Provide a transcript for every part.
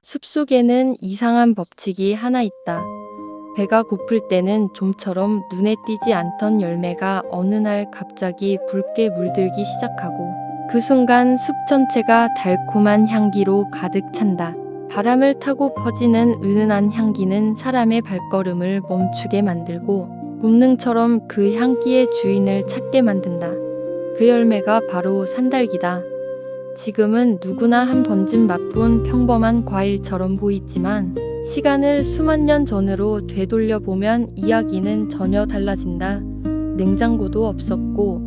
숲속에는 이상한 법칙이 하나 있다. 배가 고플 때는 좀처럼 눈에 띄지 않던 열매가 어느 날 갑자기 붉게 물들기 시작하고 그 순간 숲 전체가 달콤한 향기로 가득 찬다. 바람을 타고 퍼지는 은은한 향기는 사람의 발걸음을 멈추게 만들고 본능처럼 그 향기의 주인을 찾게 만든다. 그 열매가 바로 산딸기다. 지금은 누구나 한 번쯤 맛본 평범한 과일처럼 보이지만 시간을 수만 년 전으로 되돌려 보면 이야기는 전혀 달라진다. 냉장고도 없었고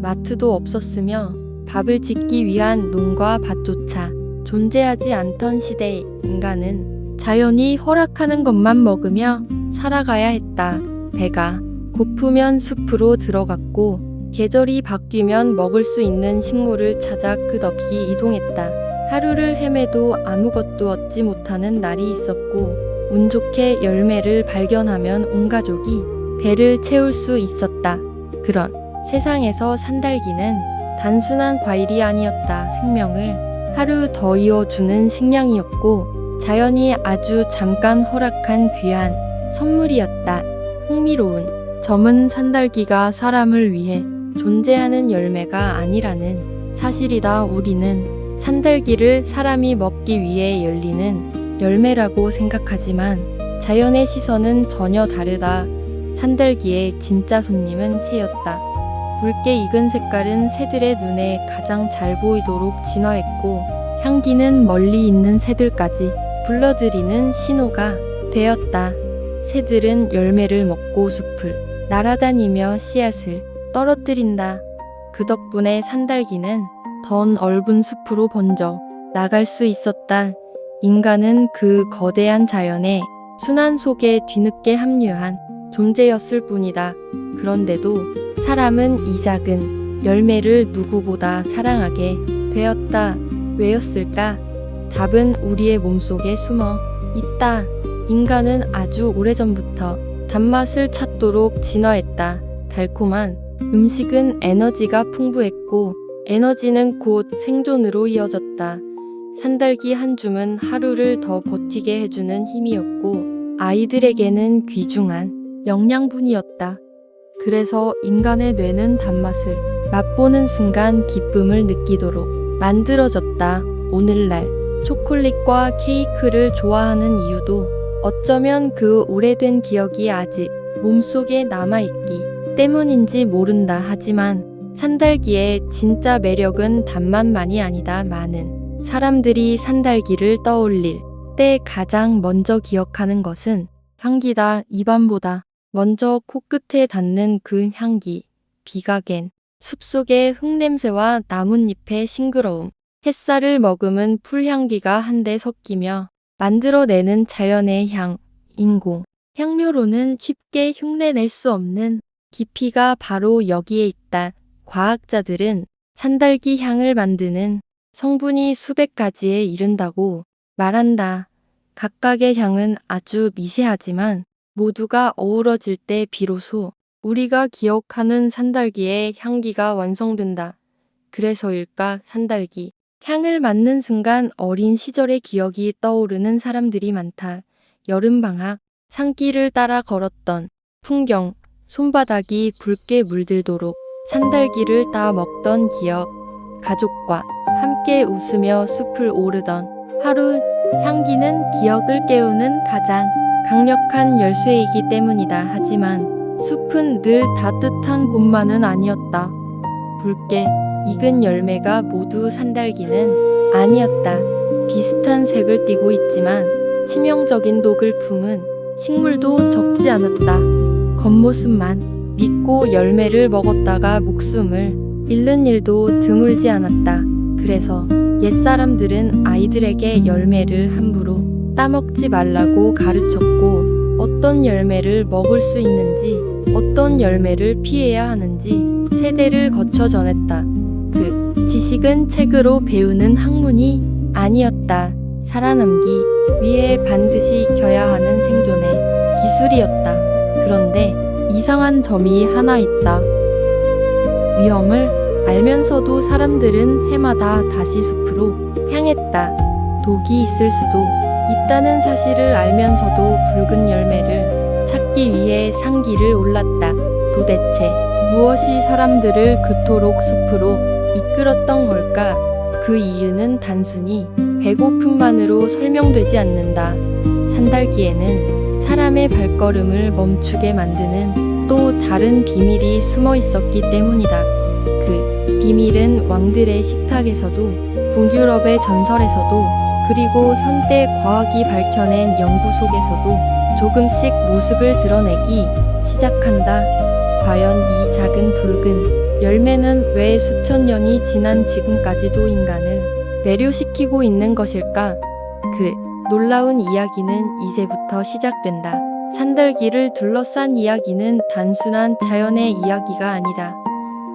마트도 없었으며 밥을 짓기 위한 농과 밭조차 존재하지 않던 시대에 인간은 자연이 허락하는 것만 먹으며 살아가야 했다. 배가 고프면 숲으로 들어갔고 계절이 바뀌면 먹을 수 있는 식물을 찾아 끝없이 이동했다. 하루를 헤매도 아무것도 얻지 못하는 날이 있었고 운 좋게 열매를 발견하면 온 가족이 배를 채울 수 있었다. 그런 세상에서 산딸기는 단순한 과일이 아니었다. 생명을 하루 더 이어주는 식량이었고 자연이 아주 잠깐 허락한 귀한 선물이었다. 흥미로운 점은 산딸기가 사람을 위해 존재하는 열매가 아니라는 사실이다. 우리는 산딸기를 사람이 먹기 위해 열리는 열매라고 생각하지만 자연의 시선은 전혀 다르다. 산딸기의 진짜 손님은 새였다. 붉게 익은 색깔은 새들의 눈에 가장 잘 보이도록 진화했고 향기는 멀리 있는 새들까지 불러들이는 신호가 되었다. 새들은 열매를 먹고 숲을 날아다니며 씨앗을 떨어뜨린다. 그 덕분에 산딸기는 더 넓은 숲으로 번져 나갈 수 있었다. 인간은 그 거대한 자연의 순환 속에 뒤늦게 합류한 존재였을 뿐이다. 그런데도 사람은 이 작은 열매를 누구보다 사랑하게 되었다. 왜였을까? 답은 우리의 몸속에 숨어 있다. 인간은 아주 오래전부터 단맛을 찾도록 진화했다. 달콤한 음식은 에너지가 풍부했고 에너지는 곧 생존으로 이어졌다. 산딸기 한 줌은 하루를 더 버티게 해주는 힘이었고 아이들에게는 귀중한 영양분이었다. 그래서 인간의 뇌는 단맛을 맛보는 순간 기쁨을 느끼도록 만들어졌다. 오늘날 초콜릿과 케이크를 좋아하는 이유도 어쩌면 그 오래된 기억이 아직 몸속에 남아있기 때문인지 모른다. 하지만 산딸기의 진짜 매력은 단맛만이 아니다. 많은 사람들이 산딸기를 떠올릴 때 가장 먼저 기억하는 것은 향기다. 입안보다 먼저 코끝에 닿는 그 향기. 비가 갠 숲속의 흙냄새와 나뭇잎의 싱그러움. 햇살을 머금은 풀향기가 한데 섞이며 만들어내는 자연의 향. 인공 향료로는 쉽게 흉내낼 수 없는 깊이가 바로 여기에 있다. 과학자들은 산딸기 향을 만드는 성분이 수백 가지에 이른다고 말한다. 각각의 향은 아주 미세하지만 모두가 어우러질 때 비로소 우리가 기억하는 산딸기의 향기가 완성된다. 그래서일까? 산딸기 향을 맡는 순간 어린 시절의 기억이 떠오르는 사람들이 많다. 여름방학 산길을 따라 걸었던 풍경, 손바닥이 붉게 물들도록 산딸기를 따 먹던 기억, 가족과 함께 웃으며 숲을 오르던 하루. 향기는 기억을 깨우는 가장 강력한 열쇠이기 때문이다. 하지만 숲은 늘 따뜻한 곳만은 아니었다. 붉게 익은 열매가 모두 산딸기는 아니었다. 비슷한 색을 띠고 있지만 치명적인 독을 품은 식물도 적지 않았다. 겉모습만 믿고 열매를 먹었다가 목숨을 잃는 일도 드물지 않았다. 그래서 옛사람들은 아이들에게 열매를 함부로 따먹지 말라고 가르쳤고 어떤 열매를 먹을 수 있는지 어떤 열매를 피해야 하는지 세대를 거쳐 전했다. 그 지식은 책으로 배우는 학문이 아니었다. 살아남기 위해 반드시 익혀야 하는 생존의 기술이었다. 그런데 이상한 점이 하나 있다. 위험을 알면서도 사람들은 해마다 다시 숲으로 향했다. 독이 있을 수도 있다는 사실을 알면서도 붉은 열매를 찾기 위해 산길을 올랐다. 도대체 무엇이 사람들을 그토록 숲으로 이끌었던 걸까? 그 이유는 단순히 배고픔만으로 설명되지 않는다. 산딸기에는 사람의 발걸음을 멈추게 만드는 또 다른 비밀이 숨어 있었기 때문이다. 그 비밀은 왕들의 식탁에서도, 북유럽의 전설에서도, 그리고 현대 과학이 밝혀낸 연구 속에서도 조금씩 모습을 드러내기 시작한다. 과연 이 작은 붉은 열매는 왜 수천 년이 지난 지금까지도 인간을 매료시키고 있는 것일까? 그 놀라운 이야기는 이제부터 시작된다. 산딸기를 둘러싼 이야기는 단순한 자연의 이야기가 아니다.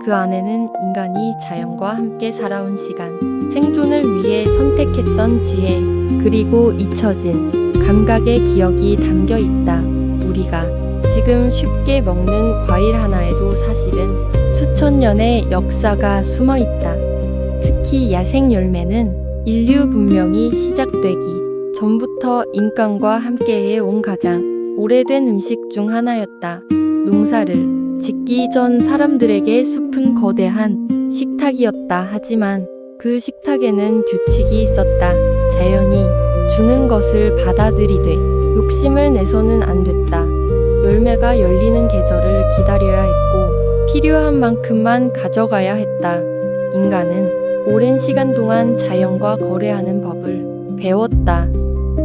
그 안에는 인간이 자연과 함께 살아온 시간, 생존을 위해 선택했던 지혜, 그리고 잊혀진 감각의 기억이 담겨 있다. 우리가 지금 쉽게 먹는 과일 하나에도 사실은 수천 년의 역사가 숨어 있다. 특히 야생 열매는 인류 문명이 시작되기 전부터 인간과 함께해 온 가장 오래된 음식 중 하나였다. 농사를 짓기 전 사람들에게 숲은 거대한 식탁이었다. 하지만 그 식탁에는 규칙이 있었다. 자연이 주는 것을 받아들이되 욕심을 내서는 안 됐다. 열매가 열리는 계절을 기다려야 했고 필요한 만큼만 가져가야 했다. 인간은 오랜 시간 동안 자연과 거래하는 법을 배웠다.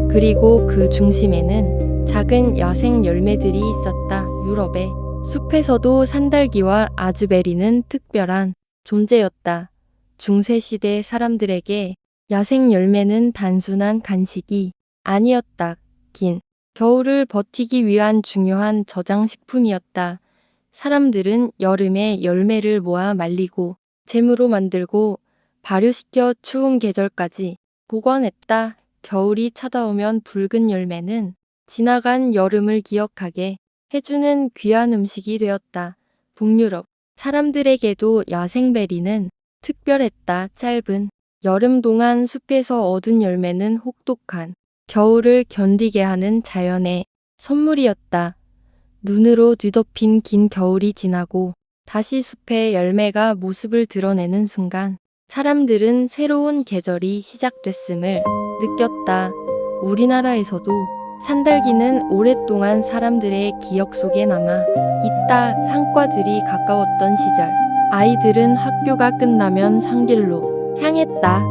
그리고 그 중심에는 작은 야생 열매들이 있었다. 유럽의 숲에서도 산딸기와 아즈베리는 특별한 존재였다. 중세시대 사람들에게 야생 열매는 단순한 간식이 아니었다. 긴 겨울을 버티기 위한 중요한 저장식품이었다. 사람들은 여름에 열매를 모아 말리고 잼으로 만들고 발효시켜 추운 계절까지 보관했다. 겨울이 찾아오면 붉은 열매는 지나간 여름을 기억하게 해주는 귀한 음식이 되었다. 북유럽 사람들에게도 야생베리는 특별했다. 짧은 여름 동안 숲에서 얻은 열매는 혹독한 겨울을 견디게 하는 자연의 선물이었다. 눈으로 뒤덮인 긴 겨울이 지나고 다시 숲의 열매가 모습을 드러내는 순간 사람들은 새로운 계절이 시작됐음을 느꼈다. 우리나라에서도 산딸기는 오랫동안 사람들의 기억 속에 남아 있다. 상과들이 가까웠던 시절, 아이들은 학교가 끝나면 산길로 향했다.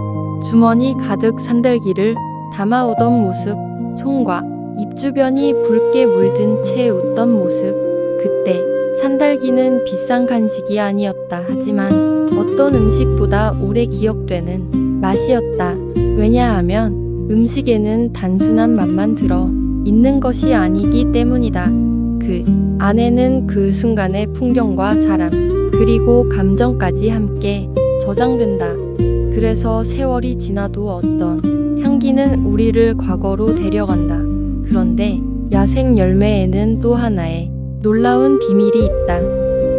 주머니 가득 산딸기를 담아오던 모습, 손과 입 주변이 붉게 물든 채 웃던 모습. 그때 산딸기는 비싼 간식이 아니었다. 하지만 어떤 음식보다 오래 기억되는 맛이었다. 왜냐하면 음식에는 단순한 맛만 들어 있는 것이 아니기 때문이다. 그 안에는 그 순간의 풍경과 사람, 그리고 감정까지 함께 저장된다. 그래서 세월이 지나도 어떤 향기는 우리를 과거로 데려간다. 그런데 야생 열매에는 또 하나의 놀라운 비밀이 있다.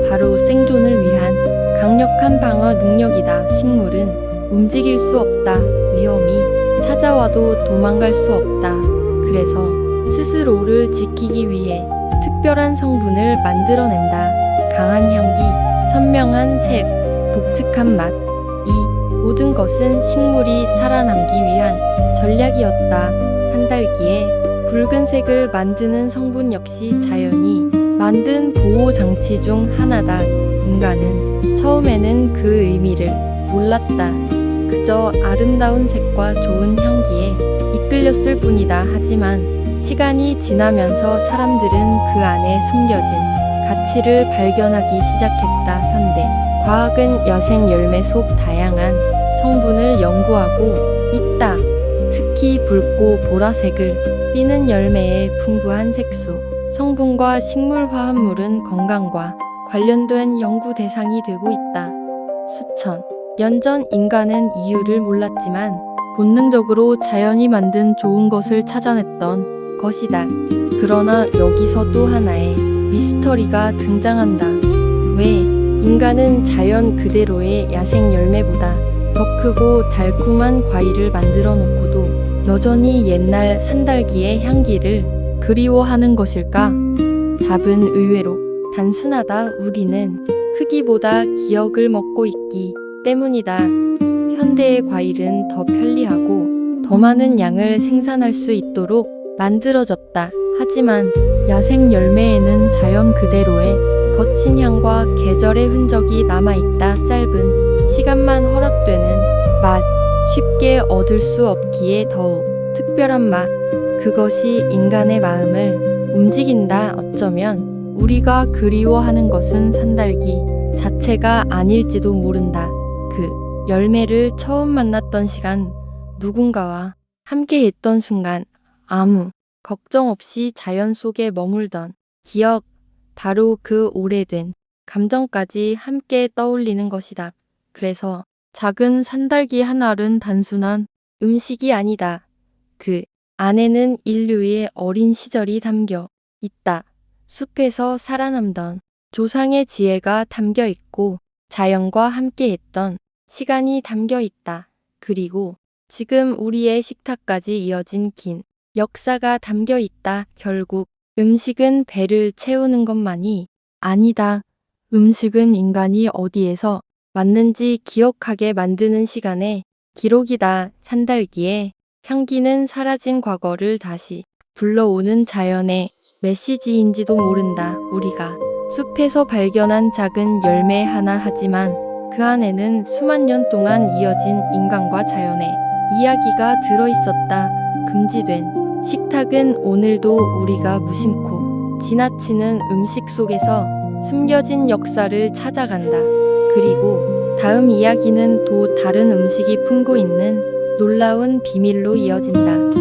바로 생존을 위한 강력한 방어 능력이다. 식물은 움직일 수 없다. 위험이 찾아와도 도망갈 수 없다. 그래서 스스로를 지키기 위해 특별한 성분을 만들어낸다. 강한 향기, 선명한 색, 독특한 맛. 이 모든 것은 식물이 살아남기 위한 전략이었다. 산딸기에 붉은색을 만드는 성분 역시 자연이 만든 보호장치 중 하나다. 인간은 처음에는 그 의미를 몰랐다. 그저 아름다운 색과 좋은 향기에 이끌렸을 뿐이다. 하지만 시간이 지나면서 사람들은 그 안에 숨겨진 가치를 발견하기 시작했다. 현대 과학은 야생 열매 속 다양한 성분을 연구하고 있다. 특히 붉고 보라색을 띠는 열매의 풍부한 색소, 성분과 식물 화합물은 건강과 관련된 연구 대상이 되고 있다. 수천 년 전 인간은 이유를 몰랐지만 본능적으로 자연이 만든 좋은 것을 찾아냈던 것이다. 그러나 여기서 또 하나의 미스터리가 등장한다. 왜 인간은 자연 그대로의 야생 열매보다 더 크고 달콤한 과일을 만들어 놓고도 여전히 옛날 산딸기의 향기를 그리워하는 것일까? 답은 의외로 단순하다. 우리는 크기보다 기억을 먹고 있기 때문이다. 현대의 과일은 더 편리하고 더 많은 양을 생산할 수 있도록 만들어졌다. 하지만 야생 열매에는 자연 그대로의 거친 향과 계절의 흔적이 남아있다. 짧은 시간만 허락되는 맛, 쉽게 얻을 수 없기에 더욱 특별한 맛. 그것이 인간의 마음을 움직인다. 어쩌면 우리가 그리워하는 것은 산딸기 자체가 아닐지도 모른다. 그 열매를 처음 만났던 시간, 누군가와 함께 했던 순간, 아무 걱정 없이 자연 속에 머물던 기억, 바로 그 오래된 감정까지 함께 떠올리는 것이다. 그래서 작은 산딸기 한 알은 단순한 음식이 아니다. 그 안에는 인류의 어린 시절이 담겨 있다. 숲에서 살아남던 조상의 지혜가 담겨 있고 자연과 함께 했던 시간이 담겨 있다. 그리고 지금 우리의 식탁까지 이어진 긴 역사가 담겨 있다. 결국 음식은 배를 채우는 것만이 아니다. 음식은 인간이 어디에서 왔는지 기억하게 만드는 시간의 기록이다. 산딸기의 향기는 사라진 과거를 다시 불러오는 자연의 메시지인지도 모른다. 우리가 숲에서 발견한 작은 열매 하나 하지만 그 안에는 수만 년 동안 이어진 인간과 자연의 이야기가 들어있었다. 금지된 식탁은 오늘도 우리가 무심코 지나치는 음식 속에서 숨겨진 역사를 찾아간다. 그리고 다음 이야기는 또 다른 음식이 품고 있는 놀라운 비밀로 이어진다.